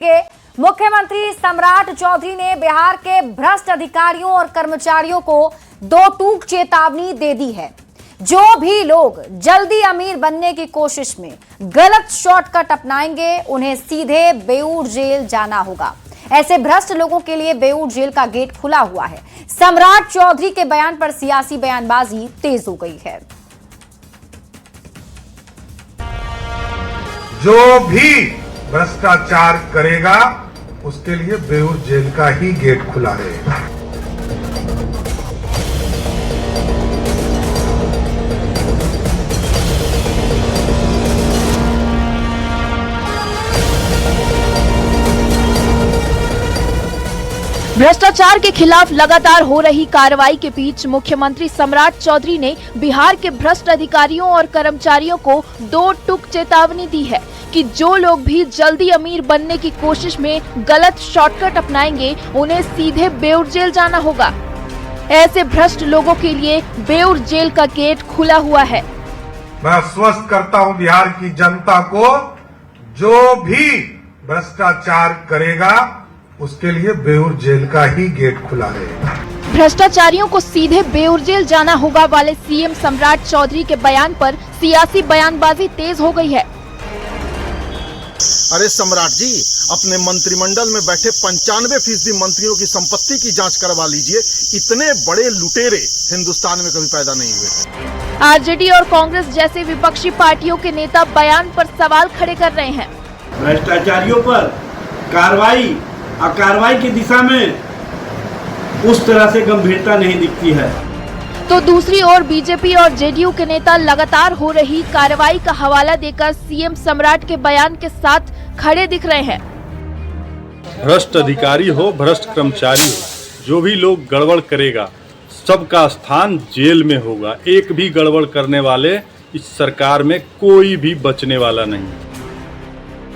के मुख्यमंत्री सम्राट चौधरी ने बिहार के भ्रष्ट अधिकारियों और कर्मचारियों को दो टूक चेतावनी दे दी है। जो भी लोग जल्दी अमीर बनने की कोशिश में गलत शॉर्टकट अपनाएंगे उन्हें सीधे बेऊर जेल जाना होगा। ऐसे भ्रष्ट लोगों के लिए बेऊर जेल का गेट खुला हुआ है। सम्राट चौधरी के बयान पर सियासी बयानबाजी तेज हो गई है। जो भी भ्रष्टाचार करेगा उसके लिए बेऊर जेल का ही गेट खुला रहेगा। भ्रष्टाचार के खिलाफ लगातार हो रही कार्रवाई के बीच मुख्यमंत्री सम्राट चौधरी ने बिहार के भ्रष्ट अधिकारियों और कर्मचारियों को दो टूक चेतावनी दी है कि जो लोग भी जल्दी अमीर बनने की कोशिश में गलत शॉर्टकट अपनाएंगे उन्हें सीधे बेऊर जेल जाना होगा। ऐसे भ्रष्ट लोगों के लिए बेऊर जेल का गेट खुला हुआ है। मैं आश्वस्त करता हूं बिहार की जनता को, जो भी भ्रष्टाचार करेगा उसके लिए बेऊर जेल का ही गेट खुला रहेगा। भ्रष्टाचारियों को सीधे बेऊर जेल जाना होगा वाले सीएम सम्राट चौधरी के बयान पर सियासी बयानबाजी तेज हो गई है। अरे सम्राट जी, अपने मंत्रिमंडल में बैठे 95% मंत्रियों की संपत्ति की जांच करवा लीजिए। इतने बड़े लुटेरे हिंदुस्तान में कभी पैदा नहीं हुए। आरजेडी और कांग्रेस जैसी विपक्षी पार्टियों के नेता बयान पर सवाल खड़े कर रहे हैं। भ्रष्टाचारियों पर कार्रवाई और कार्रवाई की दिशा में उस तरह से गंभीरता नहीं दिखती है। तो दूसरी ओर बीजेपी और जेडीयू के नेता लगातार हो रही कार्रवाई का हवाला देकर सीएम सम्राट के बयान के साथ खड़े दिख रहे हैं। भ्रष्ट अधिकारी हो, भ्रष्ट कर्मचारी हो, जो भी लोग गड़बड़ करेगा सबका स्थान जेल में होगा। एक भी गड़बड़ करने वाले इस सरकार में कोई भी बचने वाला नहीं।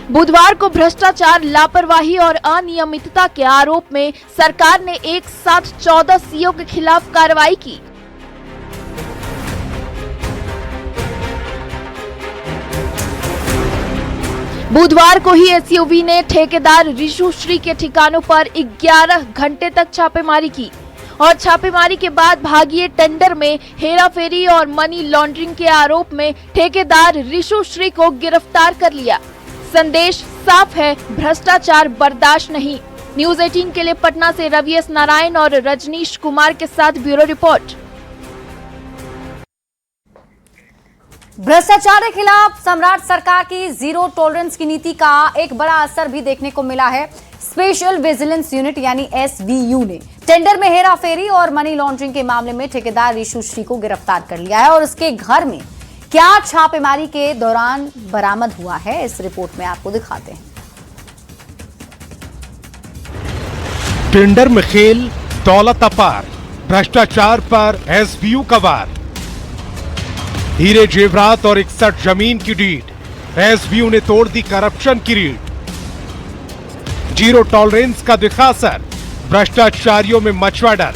बुधवार को भ्रष्टाचार, लापरवाही और अनियमितता के आरोप में सरकार ने एक साथ 14 सीओ के खिलाफ कार्रवाई की। बुधवार को ही एसयूवी ने ठेकेदार रिशु श्री के ठिकानों पर 11 घंटे तक छापेमारी की और छापेमारी के बाद भागीय टेंडर में हेराफेरी और मनी लॉन्ड्रिंग के आरोप में ठेकेदार रिशु श्री को गिरफ्तार कर लिया। संदेश साफ है, भ्रष्टाचार बर्दाश्त नहीं। न्यूज़ 18 के लिए पटना से रवि एस नारायण और रजनीश कुमार के साथ ब्यूरो रिपोर्ट। भ्रष्टाचार के खिलाफ सम्राट सरकार की जीरो टॉलरेंस की नीति का एक बड़ा असर भी देखने को मिला है। स्पेशल विजिलेंस यूनिट यानी एसवीयू ने टेंडर में हेराफेरी और मनी लॉन्ड्रिंग के मामले में ठेकेदार रिशु श्री को गिरफ्तार कर लिया है और उसके घर में क्या छापेमारी के दौरान बरामद हुआ है, इस रिपोर्ट में आपको दिखाते हैं। टेंडर में खेल, दौलत अपार, भ्रष्टाचार पर एसवीयू का वार। हीरे जेवरात और 61 जमीन की डीड, एसवीयू ने तोड़ दी करप्शन की रीढ़। जीरो टॉलरेंस का दिखा असर, भ्रष्टाचारियों में मचवा डर।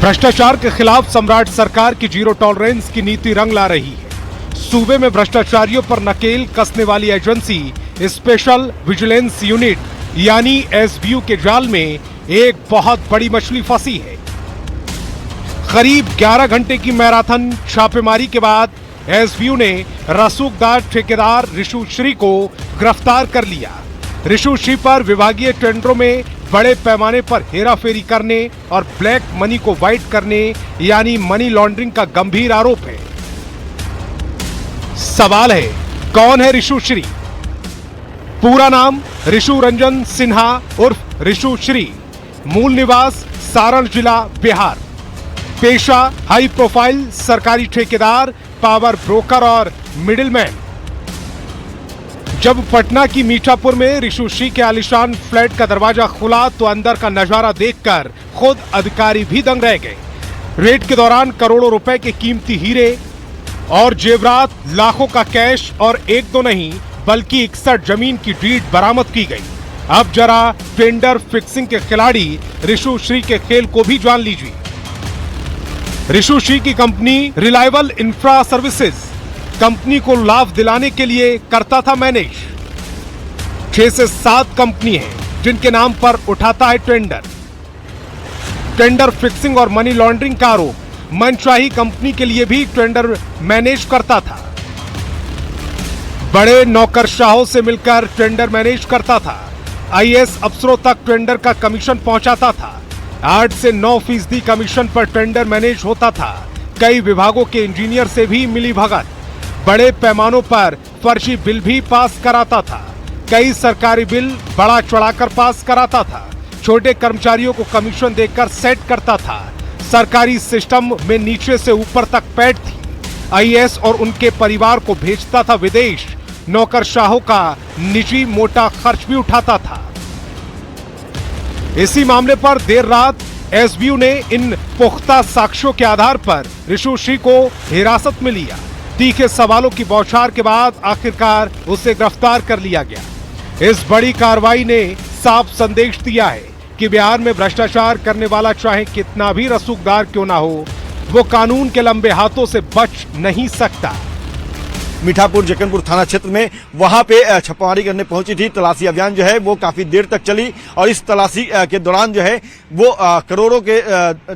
भ्रष्टाचार के खिलाफ सम्राट सरकार की जीरो टॉलरेंस की नीति रंग ला रही है। सूबे में भ्रष्टाचारियों पर नकेल कसने वाली एजेंसी स्पेशल विजिलेंस यूनिट यानी एसवीयू के जाल में एक बहुत बड़ी मछली फंसी है। करीब 11 घंटे की मैराथन छापेमारी के बाद एसवीयू ने रसूखदार ठेकेदार रिशु श्री को गिरफ्तार कर लिया। रिशु श्री पर विभागीय टेंडरों में बड़े पैमाने पर हेराफेरी करने और ब्लैक मनी को व्हाइट करने यानी मनी लॉन्ड्रिंग का गंभीर आरोप है। सवाल है, कौन है रिशु श्री? पूरा नाम रिशु रंजन सिन्हा उर्फ रिशु श्री, मूल निवास सारण जिला बिहार। पेशा हाई प्रोफाइल सरकारी ठेकेदार, पावर ब्रोकर और मिडिलमैन। जब पटना की मीठापुर में रिशु श्री के आलिशान फ्लैट का दरवाजा खुला तो अंदर का नजारा देखकर खुद अधिकारी भी दंग रह गए। रेड के दौरान करोड़ों रुपए के कीमती हीरे और जेवरात, लाखों का कैश और एक दो नहीं बल्कि 61 जमीन की डीड बरामद की गई। अब जरा टेंडर फिक्सिंग के खिलाड़ी रिशु श्री के खेल को भी जान लीजिए। रिशु श्री की company reliable infra services company को लाभ दिलाने के लिए करता था मैनेज। 6 से 7 कंपनी हैं जिनके नाम पर उठाता है टेंडर फिक्सिंग और मनी लॉन्ड्रिंग का आरोप। मनशाही कंपनी के लिए भी टेंडर मैनेज करता था, बड़े नौकरशाहों से मिलकर टेंडर मैनेज करता था। आईएएस अफसरों तक टेंडर का कमीशन पहुंचाता था। 8 से 9% कमीशन पर टेंडर मैनेज होता था। कई विभागों के इंजीनियर से भी मिली भगत। बड़े पैमानों पर फर्जी बिल भी पास कराता था। कई सरकारी बिल बड़ा चढ़ाकर पास कराता था। छोटे कर्मचारियों को कमीशन देकर सेट करता था। सरकारी सिस्टम में नीचे से ऊपर तक पैठ थी। आईएएस और उनके परिवार को भेजता था विदेश। नौकरशाहों का निजी मोटा खर्च भी उठाता था। इसी मामले पर देर रात एसबीयू ने इन पुख्ता साक्ष्यों के आधार पर ऋषुश्री को हिरासत में लिया। तीखे सवालों की बौछार के बाद आखिरकार उसे गिरफ्तार कर लिया गया। इस बड़ी कार्रवाई ने साफ संदेश दिया है कि बिहार में भ्रष्टाचार करने वाला चाहे कितना भी रसूखदार क्यों ना हो, वो कानून के लंबे हाथों से बच नहीं सकता। मीठापुर जक्कनपुर थाना क्षेत्र में वहां पे छापामारी करने पहुंची थी। तलाशी अभियान जो है वो काफी देर तक चली और इस तलाशी के दौरान जो है वो करोड़ों के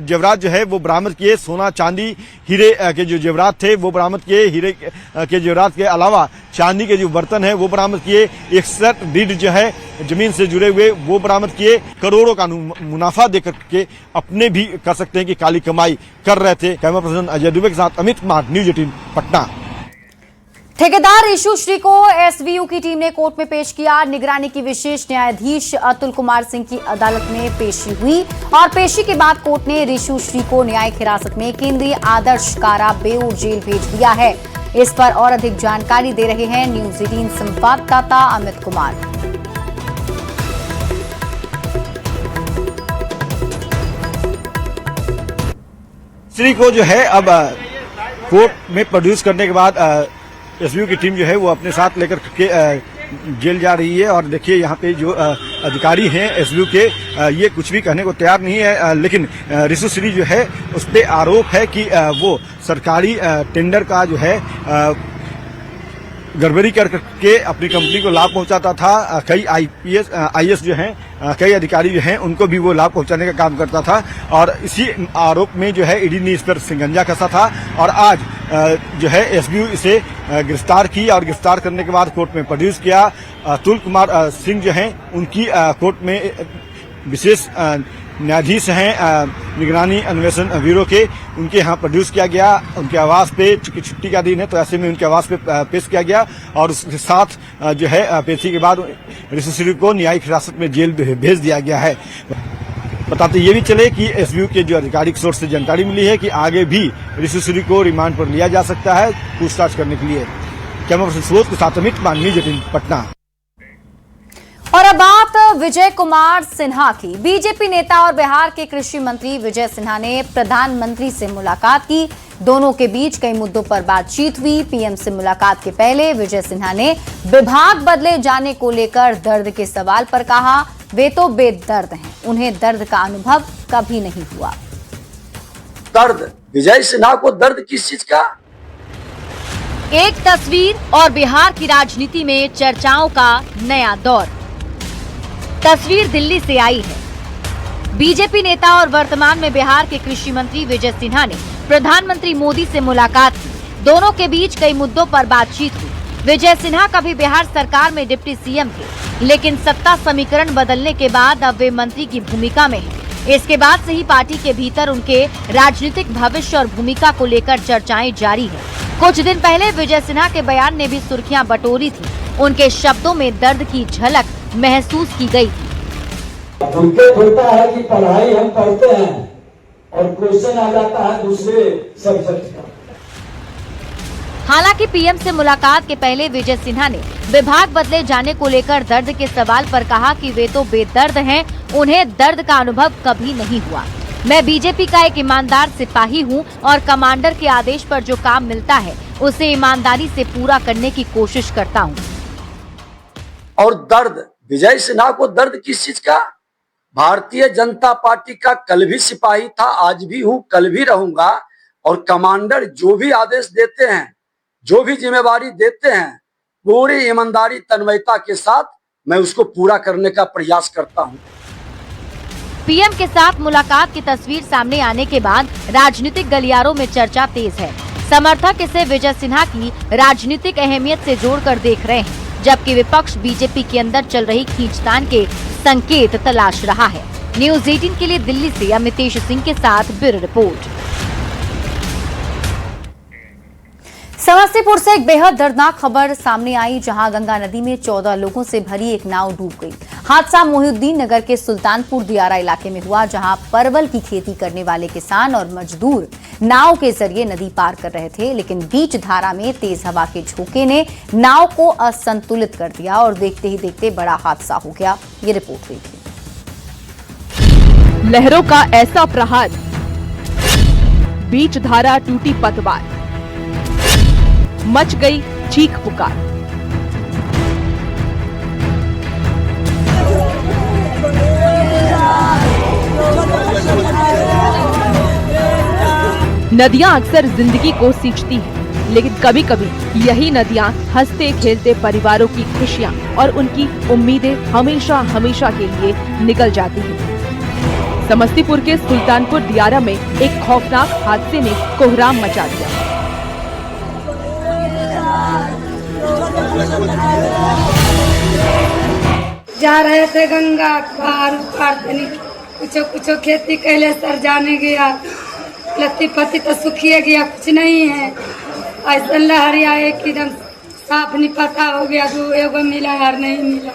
जेवरात जो है वो बरामद किए। सोना चांदी हीरे के जो जेवरात थे वो बरामद किए। हीरे के जेवरात के अलावा चांदी के जो बर्तन है वो बरामद किए। 61 डीड जो है जमीन से जुड़े हुए वो बरामद किए। करोड़ों का मुनाफा देकर के अपने भी कर सकते हैं कि काली कमाई कर रहे थे। कैमरा पर्सन अजय दुबे के साथ अमित कुमार, न्यूज 18 पटना। ठेकेदार ऋषुश्री को एसबीयू की टीम ने कोर्ट में पेश किया। निगरानी की विशेष न्यायाधीश अतुल कुमार सिंह की अदालत में पेशी हुई और पेशी के बाद कोर्ट ने ऋषुश्री को न्यायिक हिरासत में केंद्रीय आदर्श कारा बेऊर जेल भेज दिया है। इस पर और अधिक जानकारी दे रहे हैं न्यूज 18 संवाददाता अमित कुमार। श्री को जो है अब कोर्ट में प्रोड्यूस करने के बाद एसबीयू की टीम जो है वो अपने साथ लेकर के जेल जा रही है। और देखिए यहाँ पे जो अधिकारी हैं एसबीयू के ये कुछ भी कहने को तैयार नहीं है। लेकिन ऋषुश्री जो है उस पर आरोप है कि वो सरकारी टेंडर का जो है गड़बड़ी करके अपनी कंपनी को लाभ पहुंचाता था। कई आईएएस जो हैं, कई अधिकारी जो हैं उनको भी वो लाभ पहुंचाने का काम करता था और इसी आरोप में जो है ईडी ने इस पर शिकंजा कसा था और आज जो है एसबीयू इसे गिरफ्तार की और गिरफ्तार करने के बाद कोर्ट में प्रोड्यूस किया। अतुल कुमार सिंह जो हैं उनकी कोर्ट में विशेष न्यायाधीश हैं निगरानी अन्वेषण ब्यूरो के, उनके यहाँ प्रोड्यूस किया गया। उनके आवास पे, चूंकि छुट्टी का दिन है तो ऐसे में उनके आवास पे पेश किया गया और उसके साथ जो है पेशी के बाद ऋषुश्री को न्यायिक हिरासत में जेल भेज दिया गया है। बताते ये भी चले कि एसबीयू के जो आधिकारिक सोर्स से जानकारी मिली है कि आगे भी ऋषुश्री को रिमांड पर लिया जा सकता है पूछताछ करने के लिए। कैमरा पर्सन सुबोध के साथ अमित कुमार, न्यूज 18 पटना। और अब बात विजय कुमार सिन्हा की। बीजेपी नेता और बिहार के कृषि मंत्री विजय सिन्हा ने प्रधानमंत्री से मुलाकात की। दोनों के बीच कई मुद्दों पर बातचीत हुई। पीएम से मुलाकात के पहले विजय सिन्हा ने विभाग बदले जाने को लेकर दर्द के सवाल पर कहा, वे तो बेदर्द हैं, उन्हें दर्द का अनुभव कभी नहीं हुआ। दर्द, विजय सिन्हा को दर्द किस चीज का? एक तस्वीर और बिहार की राजनीति में चर्चाओं का नया दौर। तस्वीर दिल्ली से आई है। बीजेपी नेता और वर्तमान में बिहार के कृषि मंत्री विजय सिन्हा ने प्रधानमंत्री मोदी से मुलाकात की। दोनों के बीच कई मुद्दों पर बातचीत हुई। विजय सिन्हा कभी बिहार सरकार में डिप्टी सीएम थे, लेकिन सत्ता समीकरण बदलने के बाद अब वे मंत्री की भूमिका में हैं। इसके बाद से ही पार्टी के भीतर उनके राजनीतिक भविष्य और भूमिका को लेकर चर्चाएं जारी है। कुछ दिन पहले विजय सिन्हा के बयान ने भी सुर्खियां बटोरी थी। उनके शब्दों में दर्द की झलक महसूस की गई थी। विकेट होता है कि पढ़ाई हम पढ़ते हैं और क्वेश्चन आ जाता है दूसरे सब्जेक्ट का। हालांकि पीएम से मुलाकात के पहले विजय सिन्हा ने विभाग बदले जाने को लेकर दर्द के सवाल पर कहा कि वे तो बेदर्द हैं, उन्हें दर्द का अनुभव कभी नहीं हुआ। मैं बीजेपी का एक ईमानदार सिपाही हूं और कमांडर के आदेश पर जो काम मिलता है उसे ईमानदारी से पूरा करने की कोशिश करता हूं। और दर्द, विजय सिन्हा को दर्द किस चीज का? भारतीय जनता पार्टी का कल भी सिपाही था, आज भी हूं, कल भी रहूंगा। और कमांडर जो भी आदेश देते हैं, जो भी जिम्मेवारी देते हैं, पूरी ईमानदारी तन्मयता के साथ मैं उसको पूरा करने का प्रयास करता हूं। पीएम के साथ मुलाकात की तस्वीर सामने आने के बाद राजनीतिक गलियारों में चर्चा तेज है। समर्थक इसे विजय सिन्हा की राजनीतिक अहमियत से जोड़कर देख रहे हैं, जबकि विपक्ष बीजेपी के अंदर चल रही खींचतान के संकेत तलाश रहा है। न्यूज़ 18 के लिए दिल्ली से अमितेश सिंह के साथ ब्यूरो रिपोर्ट। समस्तीपुर से एक बेहद दर्दनाक खबर सामने आई, जहां गंगा नदी में 14 लोगों से भरी एक नाव डूब गई। हादसा मोहिउद्दीन नगर के सुल्तानपुर दियारा इलाके में हुआ, जहां परवल की खेती करने वाले किसान और मजदूर नाव के जरिए नदी पार कर रहे थे, लेकिन बीच धारा में तेज हवा के झोंके ने नाव को असंतुलित कर दिया और देखते ही देखते बड़ा हादसा हो गया। ये रिपोर्ट देखिए। लहरों का ऐसा प्रहार, बीच धारा टूटी पतवार, मच गई चीख पुकार। नदियां अक्सर जिंदगी को सींचती हैं, लेकिन कभी कभी यही नदियां हंसते खेलते परिवारों की खुशियां और उनकी उम्मीदें हमेशा हमेशा के लिए निकल जाती हैं। समस्तीपुर के सुल्तानपुर दियारा में एक खौफनाक हादसे ने कोहराम मचा दिया। जा रहे थे गंगा पार कुछ खेती कैले सर जाने गया, लत्ती पत्ती तो सुखिए गया, कुछ नहीं है। ऐसा लहरिया एक एकदम साफ नहीं पता हो गया, दो एगो मिला यार नहीं मिला।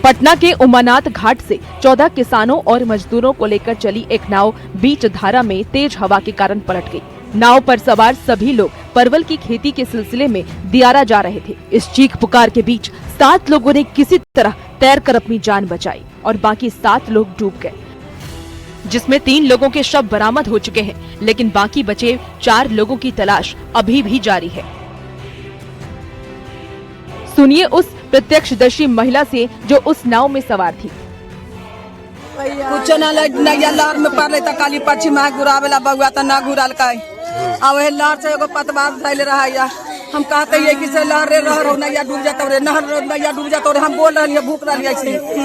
पटना के उमानाथ घाट से 14 किसानों और मजदूरों को लेकर चली एक नाव बीच धारा में तेज हवा के कारण पलट गई। नाव पर सवार सभी लोग परवल की खेती के सिलसिले में दियारा जा रहे थे। इस चीख पुकार के बीच 7 लोगों ने किसी तरह तैरकर अपनी जान बचाई और बाकी 7 लोग डूब गए, जिसमें 3 लोगों के शव बरामद हो चुके हैं, लेकिन बाकी बचे 4 लोगों की तलाश अभी भी जारी है। सुनिए उस प्रत्यक्षदर्शी महिला से जो उस नाव में सवार थी। कुछ नैया लहर में पड़ रही था, काली पक्षी माँ घुरावेला बउआ तो ना घुराल का वही लहर से एगो पतवार धैले रहा। हम कहते हैं कि लहरे रह नैया डूब जाता रे, नैया डूब जाता रे। हम बोल रहे भूख रही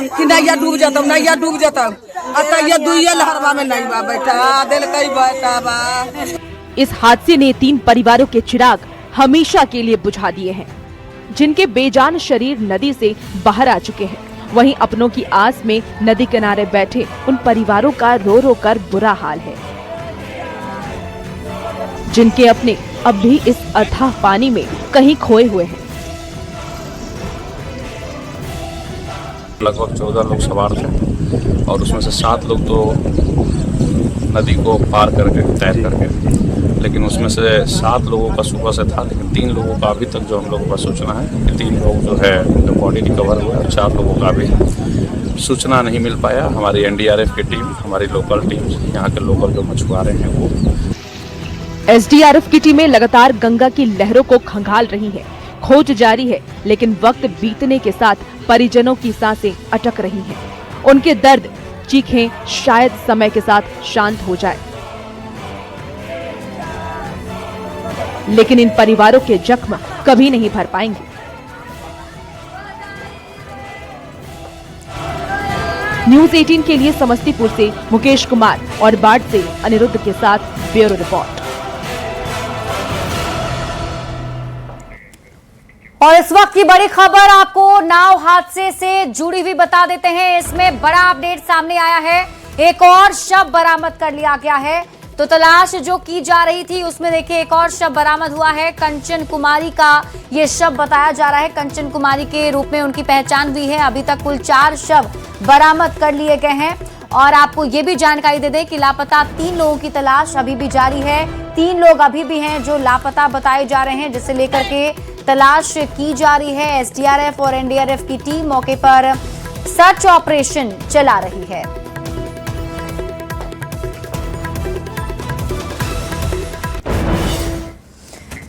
कि नैया डूब जाता, नैया डूब जाता। ये दुइये लहरवा में नहीं बा बेटा, दिल कई बेटा बा। इस हादसे ने 3 परिवारों के चिराग हमेशा के लिए बुझा दिए हैं, जिनके बेजान शरीर नदी से बाहर आ चुके हैं। वहीं अपनों की आस में नदी किनारे बैठे उन परिवारों का रो रो कर बुरा हाल है, जिनके अपने अब भी इस अथाह पानी में कहीं खोए हुए हैं। लगभग 14 लोग सवार थे और उसमें से 7 लोग तो नदी को पार करके तैर करके, लेकिन उसमें से 7 लोगों का सुबह से था, लेकिन 3 लोगों का अभी तक जो हम लोगों का सूचना है कि 3 लोग जो है उनका बॉडी रिकवर हुआ है, 4 लोगों का अभी सूचना नहीं मिल पाया। हमारी एनडीआरएफ की टीम, हमारी लोकल टीम, यहाँ के लोकल जो मछुआरे हैं वो एसडीआरएफ की टीमें लगातार गंगा की लहरों को खंगाल रही हैं। खोज जारी है, लेकिन वक्त बीतने के साथ परिजनों की सांसें अटक रही हैं। उनके दर्द, चीखें शायद समय के साथ शांत हो जाए, लेकिन इन परिवारों के जख्म कभी नहीं भर पाएंगे। न्यूज़ 18 के लिए समस्तीपुर से मुकेश कुमार और बाढ़ से अनिरुद्ध के साथ ब्यूरो रिपोर्ट। और इस वक्त की बड़ी खबर आपको नाव हादसे से जुड़ी हुई बता देते हैं। इसमें बड़ा अपडेट सामने आया है, एक और शव बरामद कर लिया गया है। तो तलाश जो की जा रही थी उसमें देखिए एक और शव बरामद हुआ है। कंचन कुमारी का ये शव बताया जा रहा है, कंचन कुमारी के रूप में उनकी पहचान हुई है। अभी तक कुल 4 शव बरामद कर लिए गए हैं। और आपको ये भी जानकारी दे दें कि लापता 3 लोगों की तलाश अभी भी जारी है। 3 लोग अभी भी हैं जो लापता बताए जा रहे हैं, जिसे लेकर के तलाश की जा रही है। एसडीआरएफ और एनडीआरएफ की टीम मौके पर सर्च ऑपरेशन चला रही है।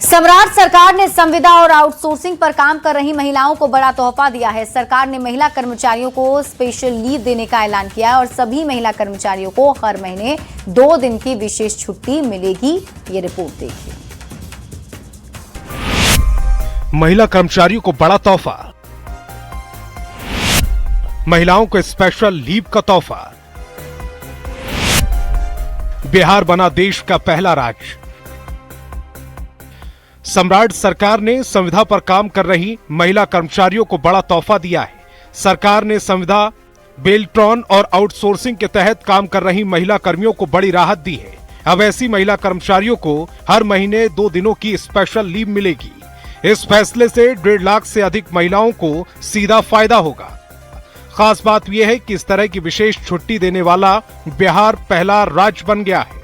सम्राट सरकार ने संविदा और आउटसोर्सिंग पर काम कर रही महिलाओं को बड़ा तोहफा दिया है। सरकार ने महिला कर्मचारियों को स्पेशल लीव देने का ऐलान किया है और सभी महिला कर्मचारियों को हर महीने 2 दिन की विशेष छुट्टी मिलेगी। ये रिपोर्ट देखिए। महिला कर्मचारियों को बड़ा तोहफा। महिलाओं को स्पेशल लीव का तोहफा। बिहार बना देश का पहला राज्य। सम्राट सरकार ने संविदा पर काम कर रही महिला कर्मचारियों को बड़ा तोहफा दिया है। सरकार ने संविदा, बेल्ट्रॉन और आउटसोर्सिंग के तहत काम कर रही महिला कर्मियों को बड़ी राहत दी है। अब ऐसी महिला कर्मचारियों को हर महीने 2 दिनों की स्पेशल लीव मिलेगी। इस फैसले से 1.5 लाख से अधिक महिलाओं को सीधा फायदा होगा। खास बात यह है कि इस तरह की विशेष छुट्टी देने वाला बिहार पहला राज्य बन गया है।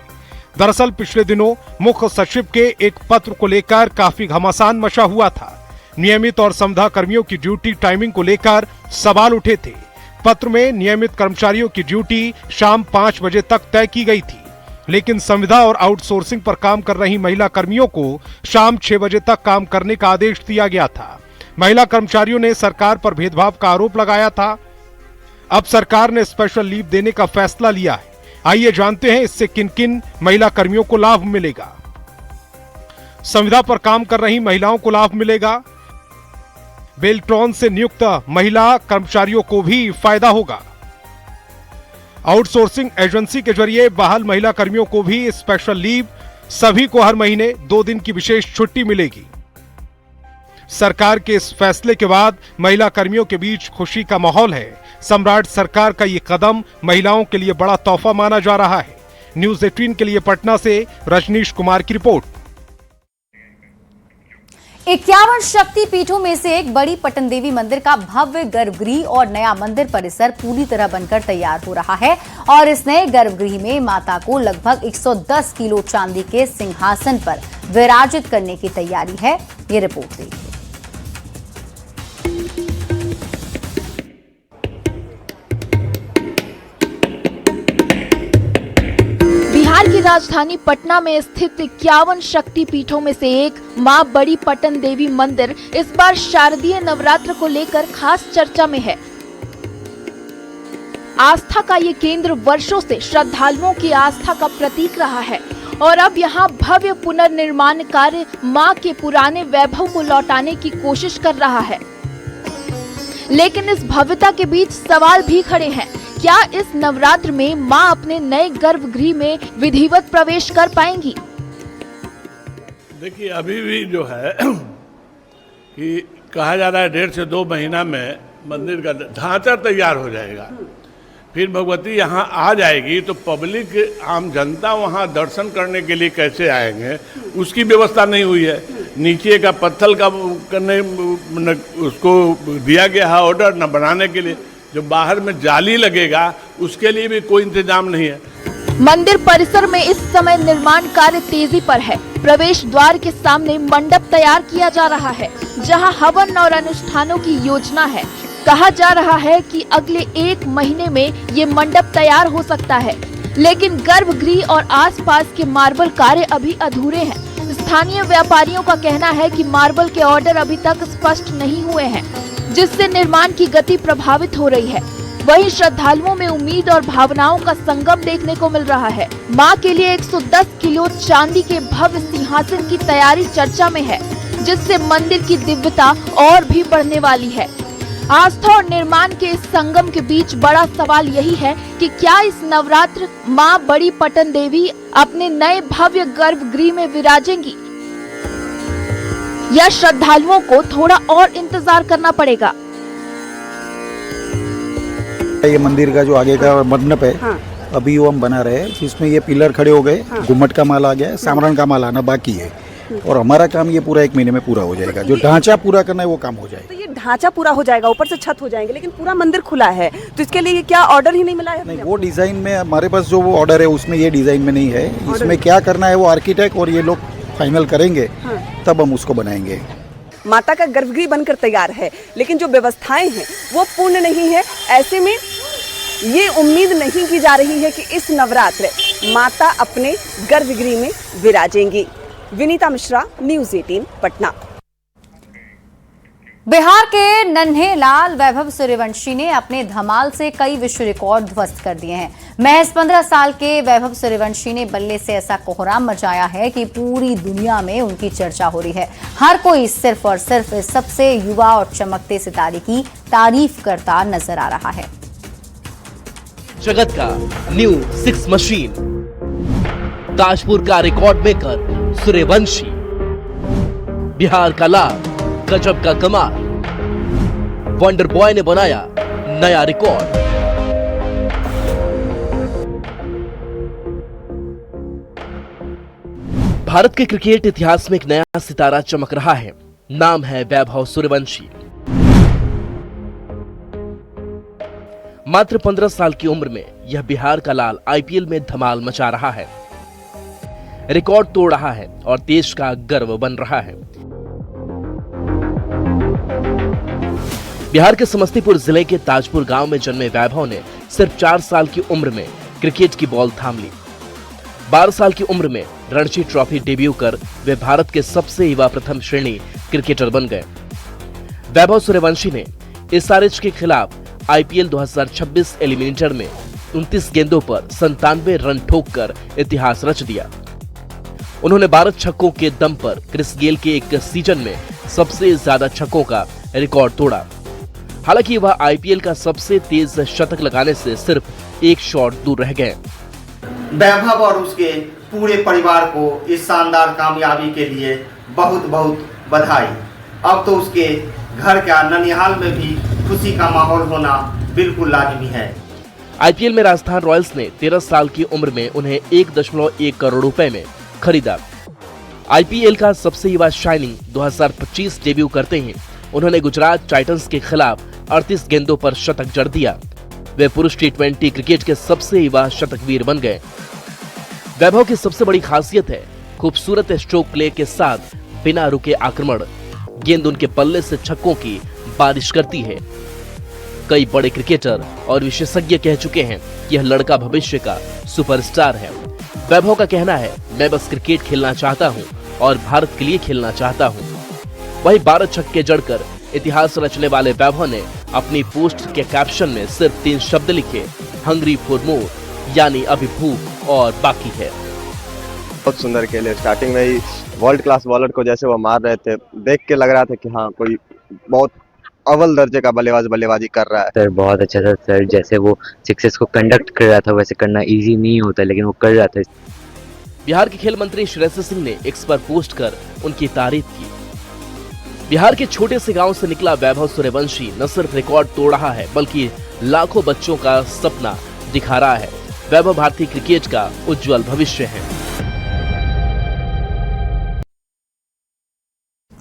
दरअसल पिछले दिनों मुख्य सचिव के एक पत्र को लेकर काफी घमासान मचा हुआ था। नियमित और संविदा कर्मियों की ड्यूटी टाइमिंग को लेकर सवाल उठे थे। पत्र में नियमित कर्मचारियों की ड्यूटी शाम 5 बजे तक तय की गई थी, लेकिन संविदा और आउटसोर्सिंग पर काम कर रही महिला कर्मियों को शाम 6 बजे तक काम करने का आदेश दिया गया था। महिला कर्मचारियों ने सरकार पर भेदभाव का आरोप लगाया था। अब सरकार ने स्पेशल लीव देने का फैसला लिया है। आइए जानते हैं इससे किन किन महिला कर्मियों को लाभ मिलेगा। संविदा पर काम कर रही महिलाओं को लाभ मिलेगा। बेल्ट्रॉन से नियुक्त महिला कर्मचारियों को भी फायदा होगा। आउटसोर्सिंग एजेंसी के जरिए बहाल महिला कर्मियों को भी स्पेशल लीव। सभी को हर महीने 2 दिन की विशेष छुट्टी मिलेगी। सरकार के इस फैसले के बाद महिला कर्मियों के बीच खुशी का माहौल है। सम्राट सरकार का ये कदम महिलाओं के लिए बड़ा तोहफा माना जा रहा है। न्यूज़ 18 के लिए पटना से रजनीश कुमार की रिपोर्ट। 51 शक्ति पीठों में से एक बड़ी पटन देवी मंदिर का भव्य गर्भगृह और नया मंदिर परिसर पूरी तरह बनकर तैयार हो रहा है और इस नए गर्भगृह में माता को लगभग 110 किलो चांदी के सिंहासन पर विराजित करने की तैयारी है। ये रिपोर्ट देखिए। बिहार की राजधानी पटना में स्थित 51 शक्ति पीठों में से एक मां बड़ी पटन देवी मंदिर इस बार शारदीय नवरात्र को लेकर खास चर्चा में है। आस्था का ये केंद्र वर्षों से श्रद्धालुओं की आस्था का प्रतीक रहा है और अब यहाँ भव्य पुनर्निर्माण कार्य मां के पुराने वैभव को लौटाने की कोशिश कर रहा है। लेकिन इस भव्यता के बीच सवाल भी खड़े हैं। क्या इस नवरात्र में मां अपने नए गर्भगृह में विधिवत प्रवेश कर पाएंगी? देखिए, अभी भी जो है कि कहा जा रहा है 1.5 से 2 महीना में मंदिर का ढांचा तैयार हो जाएगा। फिर भगवती यहाँ आ जाएगी तो पब्लिक, आम जनता वहाँ दर्शन करने के लिए कैसे आएंगे, उसकी व्यवस्था नहीं हुई है। नीचे का पत्थर का करने उसको दिया गया है ऑर्डर न बनाने के लिए। जो बाहर में जाली लगेगा उसके लिए भी कोई इंतजाम नहीं है। मंदिर परिसर में इस समय निर्माण कार्य तेजी पर है। प्रवेश द्वार के सामने मंडप तैयार किया जा रहा है, जहां हवन और अनुष्ठानों की योजना है। कहा जा रहा है कि अगले 1 महीने में ये मंडप तैयार हो सकता है, लेकिन गर्भगृह और आसपास के मार्बल कार्य अभी अधूरे हैं। स्थानीय व्यापारियों का कहना है कि मार्बल के ऑर्डर अभी तक स्पष्ट नहीं हुए हैं, जिससे निर्माण की गति प्रभावित हो रही है। वहीं श्रद्धालुओं में उम्मीद और भावनाओं का संगम देखने को मिल रहा है। मां के लिए 110 किलो चांदी के भव्य सिंहासन की तैयारी चर्चा में है, जिससे मंदिर की दिव्यता और भी बढ़ने वाली है। आस्था और निर्माण के इस संगम के बीच बड़ा सवाल यही है कि क्या इस नवरात्र मां बड़ी पटन देवी अपने नए भव्य गर्भगृह में विराजेंगी या श्रद्धालुओं को थोड़ा और इंतजार करना पड़ेगा। ये मंदिर का जो आगे का मंडप है, हाँ। अभी वो हम बना रहे हैं, जिसमें ये पिलर खड़े हो गए, हाँ। गुम्मट का माल आ गया है, सामरान का माल आना बाकी है और हमारा काम ये पूरा 1 महीने में पूरा हो जाएगा। जो ढांचा पूरा करना है वो काम हो जाएगा। तो ये ढांचा पूरा हो जाएगा, ऊपर से छत हो जाएंगे, लेकिन पूरा मंदिर खुला है, तो इसके लिए क्या ऑर्डर ही नहीं मिला है? नहीं, वो डिजाइन में हमारे पास जो वो ऑर्डर है उसमें ये डिजाइन में नहीं है। इसमें क्या करना है वो आर्किटेक्ट और ये लोग फाइनल करेंगे, हाँ। तब हम उसको बनाएंगे। माता का गर्भगृह बनकर तैयार है, लेकिन जो व्यवस्थाएं हैं वो पूर्ण नहीं है। ऐसे में ये उम्मीद नहीं की जा रही है कि इस नवरात्र माता अपने गर्भगृह में विराजेंगी। विनीता मिश्रा, न्यूज़ 18 पटना। बिहार के नन्हे लाल वैभव सूर्यवंशी ने अपने धमाल से कई विश्व रिकॉर्ड ध्वस्त कर दिए हैं। महज 15 साल के वैभव सूर्यवंशी ने बल्ले से ऐसा कोहराम मचाया है कि पूरी दुनिया में उनकी चर्चा हो रही है। हर कोई सिर्फ और सिर्फ इस सबसे युवा और चमकते सितारे की तारीफ करता नजर आ रहा है। जगत का न्यू 6 मशीन, ताजपुर का रिकॉर्ड मेकर सूर्यवंशी, बिहार का लाल, गजब का कमाल, वंडर बॉय ने बनाया नया रिकॉर्ड। भारत के क्रिकेट इतिहास में एक नया सितारा चमक रहा है। नाम है वैभव सूर्यवंशी। मात्र 15 साल की उम्र में यह बिहार का लाल आईपीएल में धमाल मचा रहा है, रिकॉर्ड तोड़ रहा है और देश का गर्व बन रहा है। बिहार के समस्तीपुर जिले के ताजपुर गांव में जन्मे वैभव ने सिर्फ 4 साल की उम्र में क्रिकेट की बॉल थाम ली। 12 साल की उम्र में रणजी ट्रॉफी डेब्यू कर वे भारत के सबसे युवा प्रथम श्रेणी क्रिकेटर बन गए। वैभव सूर्यवंशी ने एसआरएच के खिलाफ आईपीएल 2026 एलिमिनेटर में 29 गेंदों पर 97 रन ठोककर इतिहास रच दिया। उन्होंने 12 छक्कों के दम पर क्रिस गेल के एक सीजन में सबसे ज्यादा छक्कों का रिकॉर्ड तोड़ा। हालांकि वह आईपीएल का सबसे तेज शतक लगाने से सिर्फ एक शॉट दूर रह गए। वैभव और उसके पूरे परिवार को इस शानदार कामयाबी के लिए बहुत बहुत बधाई। अब तो उसके घर का ननिहाल में भी खुशी का माहौल होना बिल्कुल लाजमी है। आईपीएल में राजस्थान रॉयल्स ने 13 साल की उम्र में उन्हें 1.1 करोड़ रुपए में खरीदा। आईपीएल का सबसे युवा शाइनिंग 2025 डेब्यू करते ही उन्होंने गुजरात टाइटंस के खिलाफ 38 गेंदों पर शतक जड़ दिया। वे पुरुष टी20 क्रिकेट के सबसे युवा शतकवीर बन गए। वैभव की सबसे बड़ी खासियत है खूबसूरत स्ट्रोक प्ले के साथ बिना रुके आक्रमण। गेंद उनके पल्ले से छक्कों की बारिश करती है। कई बड़े क्रिकेटर और विशेषज्ञ कह चुके हैं कि यह लड़का भविष्य का सुपरस्टार है। वैभव का कहना है, मैं बस क्रिकेट खेलना चाहता हूं और भारत के लिए खेलना चाहता हूं। वही 12 छक्के जड़कर इतिहास रचने वाले वैभव ने अपनी पोस्ट के कैप्शन में सिर्फ 3 शब्द लिखे, हंग्री फॉर मोर, यानी अभी भूख और बाकी है। बहुत सुंदर खेले। स्टार्टिंग में ही वर्ल्ड क्लास बॉलर को जैसे वो मार रहे थे, देख के लग रहा था कि हाँ कोई बहुत अव्वल दर्जे का बल्लेबाजी कर रहा है। सर बहुत अच्छा था सर, जैसे वो सिक्सेस को कंडक्ट कर रहा था वैसे करना इजी नहीं होता, लेकिन वो कर रहा था। बिहार के खेल मंत्री श्रेयसी सिंह ने एक्स पर पोस्ट कर उनकी तारीफ की। बिहार के छोटे से गांव से निकला वैभव सूर्यवंशी न सिर्फ रिकॉर्ड तोड़ रहा है बल्कि लाखों बच्चों का सपना दिखा रहा है। वैभव भारतीय क्रिकेट का उज्जवल भविष्य है।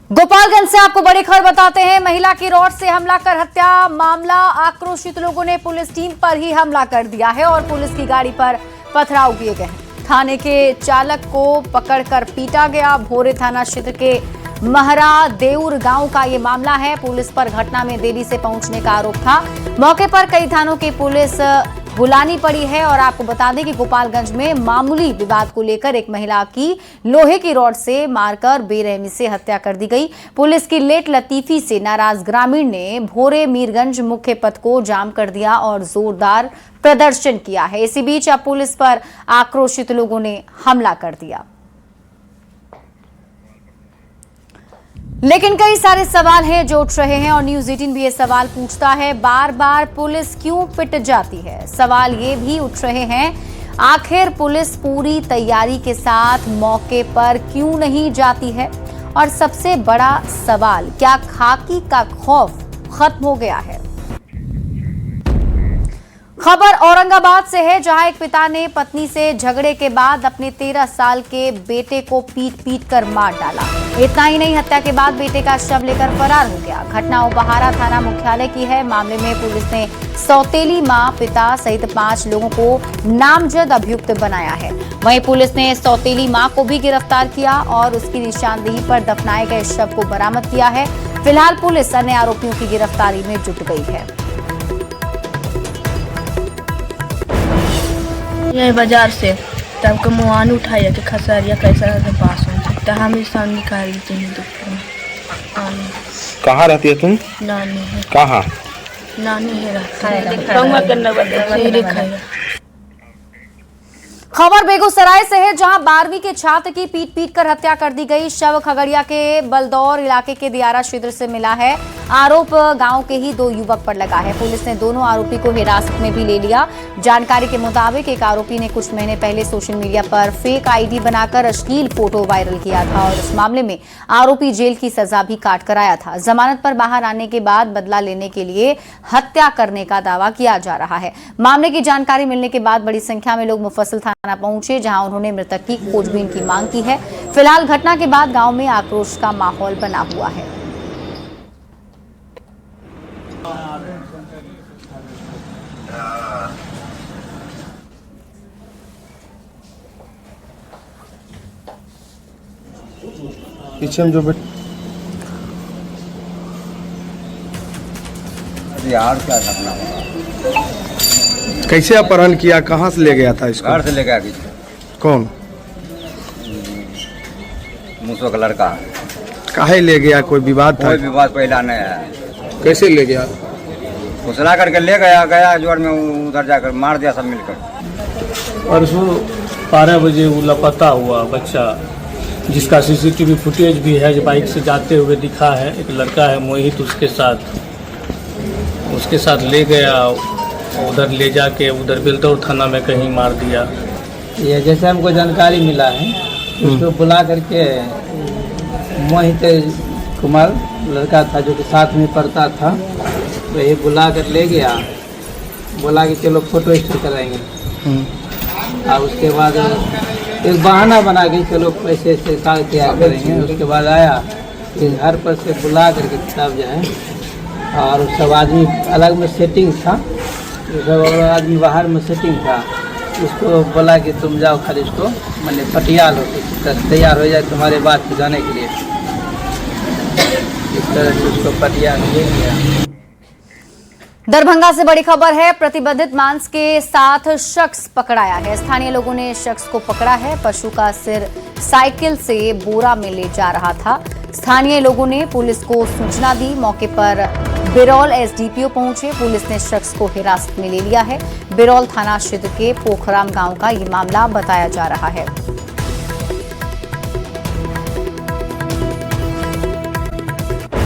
गोपालगंज से आपको बड़ी खबर बताते हैं। महिला की रॉड से हमला कर हत्या मामला, आक्रोशित लोगों ने पुलिस टीम पर ही हमला कर दिया है और पुलिस की गाड़ी पर पथराव किए गए हैं। थाने के चालक को पकड़कर पीटा गया। भोरे थाना क्षेत्र के महरा देउर गांव का ये मामला है। पुलिस पर घटना में देरी से पहुंचने का आरोप था। मौके पर कई थानों की पुलिस बुलानी पड़ी है और आपको बता दें कि गोपालगंज में मामूली विवाद को लेकर एक महिला की लोहे की रॉड से मारकर बेरहमी से हत्या कर दी गई। पुलिस की लेट लतीफी से नाराज ग्रामीण ने भोरे मीरगंज मुख्य पथ को जाम कर दिया और जोरदार प्रदर्शन किया है। इसी बीच अब पुलिस पर आक्रोशित लोगों ने हमला कर दिया। लेकिन कई सारे सवाल हैं जो उठ रहे हैं और न्यूज़ 18 भी ये सवाल पूछता है, बार बार पुलिस क्यों पिट जाती है। सवाल ये भी उठ रहे हैं, आखिर पुलिस पूरी तैयारी के साथ मौके पर क्यों नहीं जाती है। और सबसे बड़ा सवाल, क्या खाकी का खौफ खत्म हो गया है। खबर औरंगाबाद से है, जहां एक पिता ने पत्नी से झगड़े के बाद अपने 13 साल के बेटे को पीट कर मार डाला। इतना ही नहीं, हत्या के बाद बेटे का शव लेकर फरार हो गया। घटना उपहारा थाना मुख्यालय की है। मामले में पुलिस ने सौतेली मां, पिता सहित 5 लोगों को नामजद अभियुक्त बनाया है। वहीं पुलिस ने सौतेली मां को भी गिरफ्तार किया और उसकी निशानदेही पर दफनाए गए शव को बरामद किया है। फिलहाल पुलिस अन्य आरोपियों की गिरफ्तारी में जुट गई है। यही बाजार से तब का मुआन उठाया कि खसरिया कैसा पास हो सकता है। हम सामने निकाल कहाँ रहती है तुम? नानी है। कहाँ? नानी है रहता है। खबर बेगूसराय से है, जहां 12वीं के छात्र की पीट कर हत्या कर दी गई। शव खगड़िया के बलदौर इलाके के दियारा क्षेत्र से मिला है। आरोप गांव के ही 2 युवक पर लगा है। पुलिस ने दोनों आरोपी को हिरासत में भी ले लिया। जानकारी के मुताबिक एक आरोपी ने कुछ महीने पहले सोशल मीडिया पर फेक आईडी बनाकर अश्लील फोटो वायरल किया था और इस मामले में आरोपी जेल की सजा भी काट कर आया था। जमानत पर बाहर आने के बाद बदला लेने के लिए हत्या करने का दावा किया जा रहा है। मामले की जानकारी मिलने के बाद बड़ी संख्या में लोग मुफस्सिल थाना पहुंचे, जहां उन्होंने मृतक की खोजबीन की मांग की है। फिलहाल घटना के बाद गांव में आक्रोश का माहौल बना हुआ है। पीछे में जो यार क्या करना होगा? कैसे अपहरण किया, कहाँ से ले गया था इसको? घर से ले गया। कौन? मुसो का लड़का। काहे ले गया? कोई विवाद था? कोई विवाद पहला नहीं है। कैसे ले गया? घुसला करके ले गया जोर में उधर जाकर मार दिया सब मिलकर। परसों 12 बजे वो लापता हुआ बच्चा, जिसका सीसीटीवी फुटेज भी है, जो बाइक से जाते हुए दिखा है। एक लड़का है मोहित, उसके साथ ले गया, उधर ले जाके उधर बेलदौर थाना में कहीं मार दिया। ये जैसे हमको जानकारी मिला है, उसको बुला करके मोहित कुमार लड़का था जो कि साथ में पढ़ता था, तो ये बुला कर ले गया, बोला कि चलो फोटो स्टोर कराएंगे। और उसके बाद एक बहाना बना के चलो पैसे से कागज तैयार करेंगे। उसके बाद आया इस घर पर से बुला करके तब जो है, और सब आदमी अलग में सेटिंग था, सब आदमी बाहर में सेटिंग था। उसको बोला कि तुम जाओ खाली इसको मैंने पटियाल हो तैयार हो जाए तुम्हारे बात को जाने के लिए। इस तरह से उसको पटियाल ले गया। दरभंगा से बड़ी खबर है, प्रतिबंधित मांस के साथ शख्स पकड़ाया है। स्थानीय लोगों ने शख्स को पकड़ा है। पशु का सिर साइकिल से बोरा में ले जा रहा था। स्थानीय लोगों ने पुलिस को सूचना दी। मौके पर बिरौल एसडीपीओ पहुंचे। पुलिस ने शख्स को हिरासत में ले लिया है। बिरौल थाना क्षेत्र के पोखराम गांव का ये मामला बताया जा रहा है।